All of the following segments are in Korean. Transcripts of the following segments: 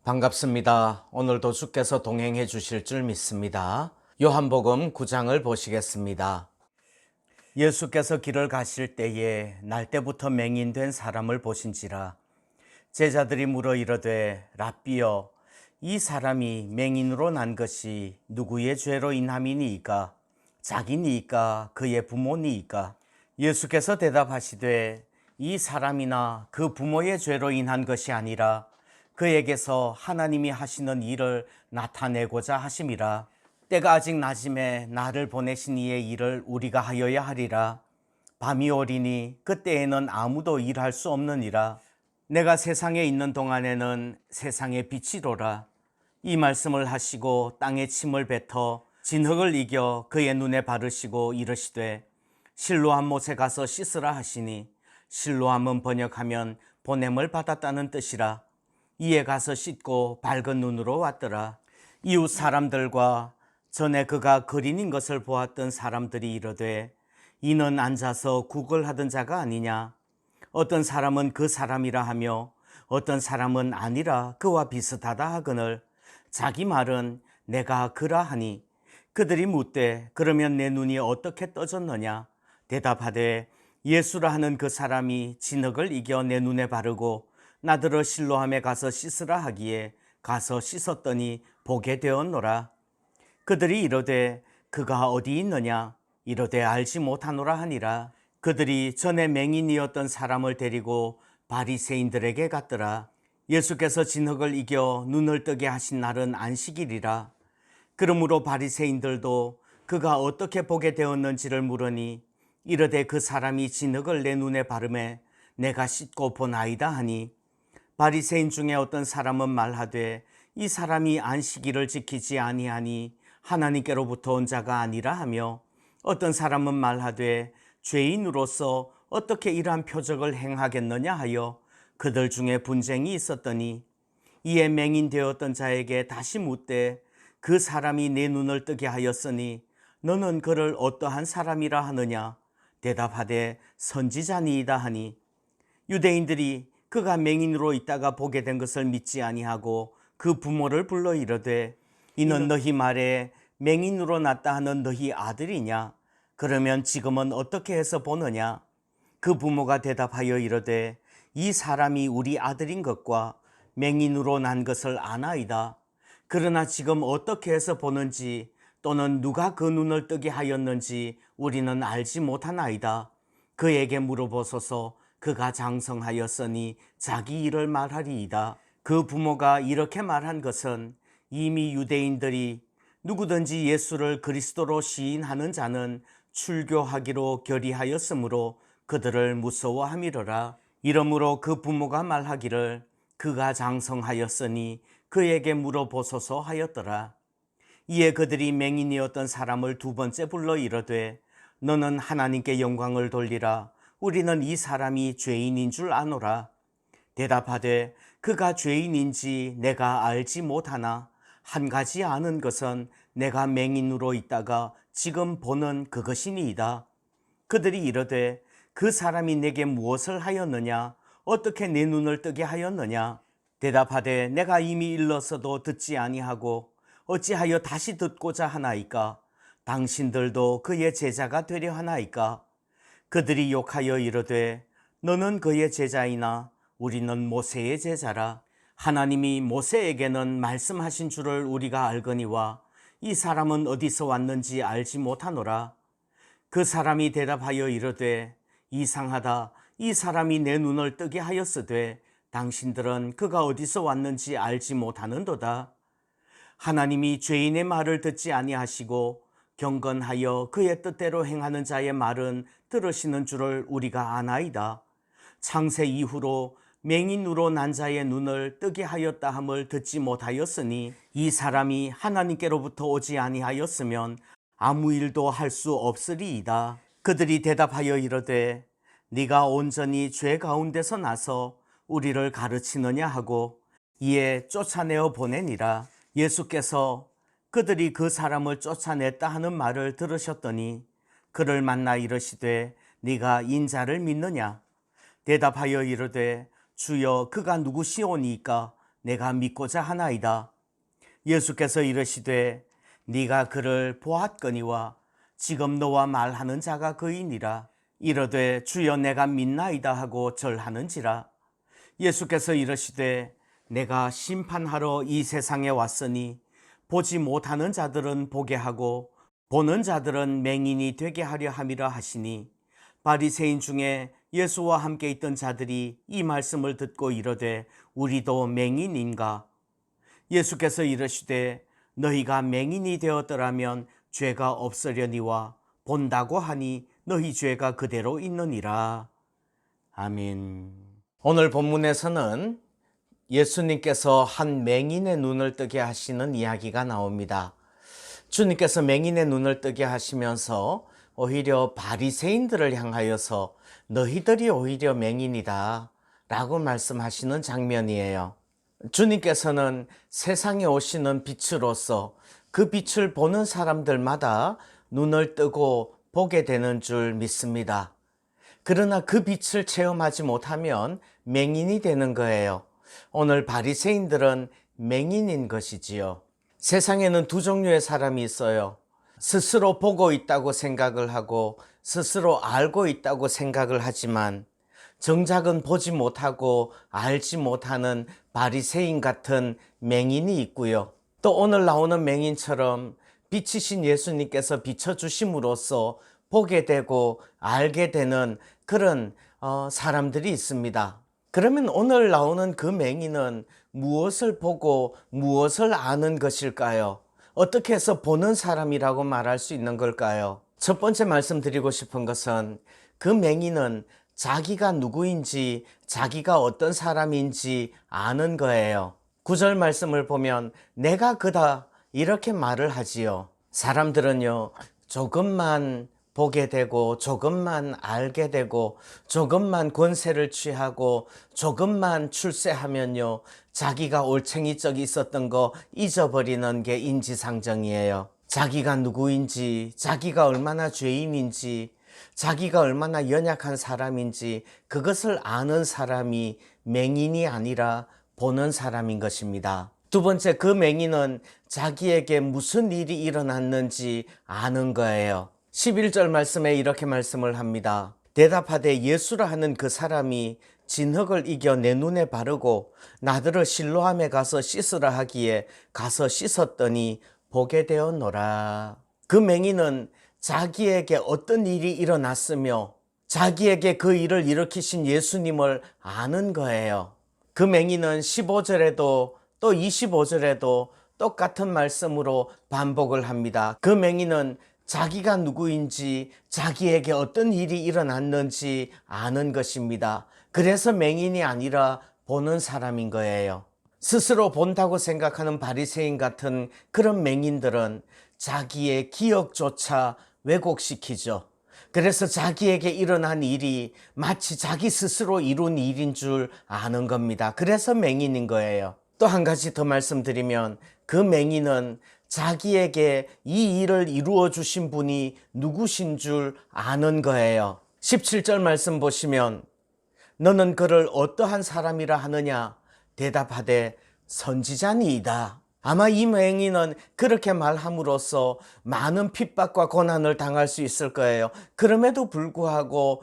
반갑습니다. 오늘도 주께서 동행해 주실 줄 믿습니다. 요한복음 9장을 보시겠습니다. 예수께서 길을 가실 때에 날때부터 맹인된 사람을 보신지라. 제자들이 물어 이르되 랍비여, 이 사람이 맹인으로 난 것이 누구의 죄로 인함이니이까? 자기니이까 그의 부모니이까? 예수께서 대답하시되 이 사람이나 그 부모의 죄로 인한 것이 아니라 그에게서 하나님이 하시는 일을 나타내고자 하심이라. 때가 아직 낮음에 나를 보내신 이의 일을 우리가 하여야 하리라. 밤이 오리니 그때에는 아무도 일할 수 없느니라. 내가 세상에 있는 동안에는 세상의 빛이로라. 이 말씀을 하시고 땅에 침을 뱉어 진흙을 이겨 그의 눈에 바르시고 이르시되 실로암 못에 가서 씻으라 하시니, 실로암은 번역하면 보냄을 받았다는 뜻이라. 이에 가서 씻고 밝은 눈으로 왔더라. 이웃 사람들과 전에 그가 거린인 것을 보았던 사람들이 이르되 이는 앉아서 구걸하던 자가 아니냐? 어떤 사람은 그 사람이라 하며 어떤 사람은 아니라 그와 비슷하다 하거늘 자기 말은 내가 그라 하니, 그들이 묻되 그러면 내 눈이 어떻게 떠졌느냐? 대답하되 예수라 하는 그 사람이 진흙을 이겨 내 눈에 바르고 나더러 실로암에 가서 씻으라 하기에 가서 씻었더니 보게 되었노라. 그들이 이르되 그가 어디 있느냐? 이르되 알지 못하노라 하니라. 그들이 전에 맹인이었던 사람을 데리고 바리새인들에게 갔더라. 예수께서 진흙을 이겨 눈을 뜨게 하신 날은 안식일이라. 그러므로 바리새인들도 그가 어떻게 보게 되었는지를 물으니 이르되 그 사람이 진흙을 내 눈에 바르매 내가 씻고 보나이다 하니, 바리새인 중에 어떤 사람은 말하되 이 사람이 안식일을 지키지 아니하니 하나님께로부터 온 자가 아니라 하며, 어떤 사람은 말하되 죄인으로서 어떻게 이러한 표적을 행하겠느냐 하여 그들 중에 분쟁이 있었더니, 이에 맹인되었던 자에게 다시 묻되 그 사람이 내 눈을 뜨게 하였으니 너는 그를 어떠한 사람이라 하느냐? 대답하되 선지자니이다 하니, 유대인들이 그가 맹인으로 있다가 보게 된 것을 믿지 아니하고 그 부모를 불러 이르되 이는 너희 말에 맹인으로 났다 하는 너희 아들이냐? 그러면 지금은 어떻게 해서 보느냐? 그 부모가 대답하여 이르되 이 사람이 우리 아들인 것과 맹인으로 난 것을 아나이다. 그러나 지금 어떻게 해서 보는지 또는 누가 그 눈을 뜨게 하였는지 우리는 알지 못하나이다. 그에게 물어보소서. 그가 장성하였으니 자기 일을 말하리이다. 그 부모가 이렇게 말한 것은 이미 유대인들이 누구든지 예수를 그리스도로 시인하는 자는 출교하기로 결의하였으므로 그들을 무서워함이로라. 이러므로 그 부모가 말하기를 그가 장성하였으니 그에게 물어보소서 하였더라. 이에 그들이 맹인이었던 사람을 두 번째 불러 이르되 너는 하나님께 영광을 돌리라. 우리는 이 사람이 죄인인 줄 아노라. 대답하되 그가 죄인인지 내가 알지 못하나 한 가지 아는 것은 내가 맹인으로 있다가 지금 보는 그것이니이다. 그들이 이르되 그 사람이 내게 무엇을 하였느냐? 어떻게 내 눈을 뜨게 하였느냐? 대답하되 내가 이미 일렀어도 듣지 아니하고 어찌하여 다시 듣고자 하나이까? 당신들도 그의 제자가 되려 하나이까? 그들이 욕하여 이르되 너는 그의 제자이나 우리는 모세의 제자라. 하나님이 모세에게는 말씀하신 줄을 우리가 알거니와 이 사람은 어디서 왔는지 알지 못하노라. 그 사람이 대답하여 이르되 이상하다. 이 사람이 내 눈을 뜨게 하였으되 당신들은 그가 어디서 왔는지 알지 못하는도다. 하나님이 죄인의 말을 듣지 아니하시고 경건하여 그의 뜻대로 행하는 자의 말은 들으시는 줄을 우리가 아나이다. 창세 이후로 맹인으로 난 자의 눈을 뜨게 하였다 함을 듣지 못하였으니 이 사람이 하나님께로부터 오지 아니하였으면 아무 일도 할 수 없으리이다. 그들이 대답하여 이르되 네가 온전히 죄 가운데서 나서 우리를 가르치느냐 하고 이에 쫓아내어 보내니라. 예수께서 그들이 그 사람을 쫓아냈다 하는 말을 들으셨더니 그를 만나 이르시되 네가 인자를 믿느냐? 대답하여 이르되 주여 그가 누구시오니까 내가 믿고자 하나이다. 예수께서 이르시되 네가 그를 보았거니와 지금 너와 말하는 자가 그이니라. 이르되 주여 내가 믿나이다 하고 절하는지라. 예수께서 이르시되 내가 심판하러 이 세상에 왔으니 보지 못하는 자들은 보게 하고 보는 자들은 맹인이 되게 하려 함이라 하시니, 바리새인 중에 예수와 함께 있던 자들이 이 말씀을 듣고 이르되 우리도 맹인인가? 예수께서 이르시되 너희가 맹인이 되었더라면 죄가 없으려니와 본다고 하니 너희 죄가 그대로 있느니라. 아멘. 오늘 본문에서는 예수님께서 한 맹인의 눈을 뜨게 하시는 이야기가 나옵니다. 주님께서 맹인의 눈을 뜨게 하시면서 오히려 바리새인들을 향하여서 너희들이 오히려 맹인이다 라고 말씀하시는 장면이에요. 주님께서는 세상에 오시는 빛으로서 그 빛을 보는 사람들마다 눈을 뜨고 보게 되는 줄 믿습니다. 그러나 그 빛을 체험하지 못하면 맹인이 되는 거예요. 오늘 바리새인들은 맹인인 것이지요. 세상에는 두 종류의 사람이 있어요. 스스로 보고 있다고 생각을 하고 스스로 알고 있다고 생각을 하지만 정작은 보지 못하고 알지 못하는 바리새인 같은 맹인이 있고요. 또 오늘 나오는 맹인처럼 빛이신 예수님께서 비춰주심으로써 보게 되고 알게 되는 그런 사람들이 있습니다. 그러면 오늘 나오는 그 맹인은 무엇을 보고 무엇을 아는 것일까요? 어떻게 해서 보는 사람이라고 말할 수 있는 걸까요? 첫 번째 말씀드리고 싶은 것은 그 맹인은 자기가 누구인지 자기가 어떤 사람인지 아는 거예요. 9절 말씀을 보면 내가 그다 이렇게 말을 하지요. 사람들은요, 조금만 보게 되고 조금만 알게 되고 조금만 권세를 취하고 조금만 출세하면요, 자기가 올챙이 적이 있었던 거 잊어버리는 게 인지상정이에요. 자기가 누구인지, 자기가 얼마나 죄인인지, 자기가 얼마나 연약한 사람인지 그것을 아는 사람이 맹인이 아니라 보는 사람인 것입니다. 두 번째, 그 맹인은 자기에게 무슨 일이 일어났는지 아는 거예요. 11절 말씀에 이렇게 말씀을 합니다. 대답하되 예수라 하는 그 사람이 진흙을 이겨 내 눈에 바르고 나더러 실로암에 가서 씻으라 하기에 가서 씻었더니 보게 되었노라. 그 맹인은 자기에게 어떤 일이 일어났으며 자기에게 그 일을 일으키신 예수님을 아는 거예요. 그 맹인은 15절에도 또 25절에도 똑같은 말씀으로 반복을 합니다. 그 맹인은 자기가 누구인지 자기에게 어떤 일이 일어났는지 아는 것입니다. 그래서 맹인이 아니라 보는 사람인 거예요. 스스로 본다고 생각하는 바리새인 같은 그런 맹인들은 자기의 기억조차 왜곡시키죠. 그래서 자기에게 일어난 일이 마치 자기 스스로 이룬 일인 줄 아는 겁니다. 그래서 맹인인 거예요. 또 한 가지 더 말씀드리면 그 맹인은 자기에게 이 일을 이루어 주신 분이 누구신 줄 아는 거예요. 17절 말씀 보시면 너는 그를 어떠한 사람이라 하느냐? 대답하되 선지자니이다. 아마 이 맹인은 그렇게 말함으로써 많은 핍박과 고난을 당할 수 있을 거예요. 그럼에도 불구하고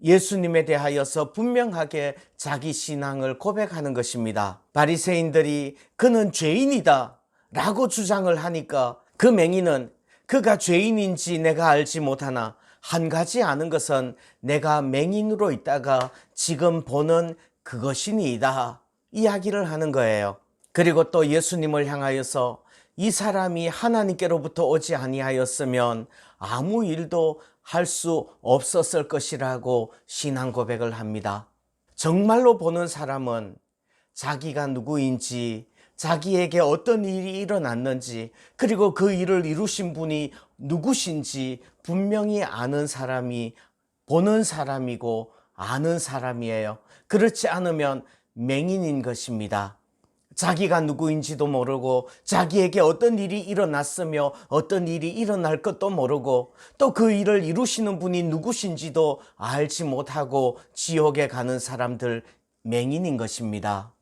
예수님에 대하여서 분명하게 자기 신앙을 고백하는 것입니다. 바리새인들이 그는 죄인이다 라고 주장을 하니까 그 맹인은 그가 죄인인지 내가 알지 못하나 한 가지 아는 것은 내가 맹인으로 있다가 지금 보는 그것이니이다 이야기를 하는 거예요. 그리고 또 예수님을 향하여서 이 사람이 하나님께로부터 오지 아니하였으면 아무 일도 할 수 없었을 것이라고 신앙 고백을 합니다. 정말로 보는 사람은 자기가 누구인지, 자기에게 어떤 일이 일어났는지, 그리고 그 일을 이루신 분이 누구신지 분명히 아는 사람이 보는 사람이고 아는 사람이에요. 그렇지 않으면 맹인인 것입니다. 자기가 누구인지도 모르고 자기에게 어떤 일이 일어났으며 어떤 일이 일어날 것도 모르고 또 그 일을 이루시는 분이 누구신지도 알지 못하고 지옥에 가는 사람들 맹인인 것입니다.